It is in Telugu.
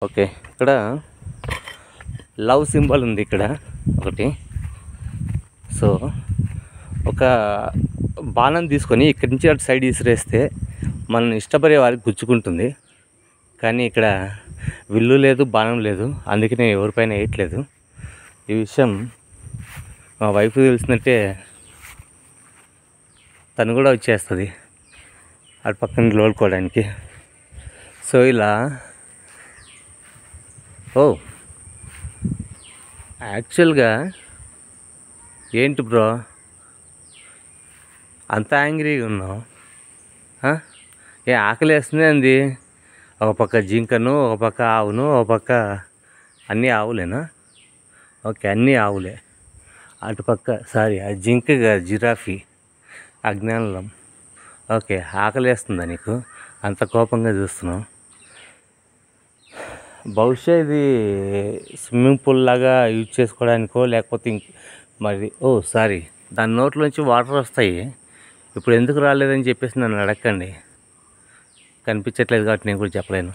ఓకే, ఇక్కడ లవ్ సింబల్ ఉంది ఇక్కడ ఒకటి. సో ఒక బాణం తీసుకొని ఇక్కడి నుంచి అటు సైడ్ విసిరేస్తే మనల్ని ఇష్టపడే వారికి గుచ్చుకుంటుంది. కానీ ఇక్కడ విల్లు లేదు, బాణం లేదు, అందుకనే ఎవరిపైన వేయట్లేదు. ఈ విషయం మా వైఫ్ తెలిసినట్టే తను కూడా వచ్చేస్తుంది అటు పక్కన లోడుకోవడానికి. సో ఇలా యాక్చువల్గా ఏంటి బ్రో అంత యాంగ్రీగా ఉన్నావు? ఏ ఆకలి వేస్తుంది అంది? ఒక పక్క జింకను, ఒక పక్క ఆవును, ఒక పక్క అన్నీ ఆవులేనా? ఓకే, అన్నీ ఆవులే. అటుపక్క సారీ, ఆ జింక జిరాఫీ అజ్ఞానం. ఓకే, ఆకలి వేస్తుందా నీకు? అంత కోపంగా చూస్తున్నావు. బహుశా ఇది స్విమ్మింగ్ పూల్ లాగా యూజ్ చేసుకోవడానికో లేకపోతే మరి సారీ, దాని నోట్లోంచి వాటర్ వస్తాయి. ఇప్పుడు ఎందుకు రాలేదని చెప్పేసి నన్ను అడగండి. కనిపించట్లేదు కాబట్టి నేను కూడా చెప్పలేను.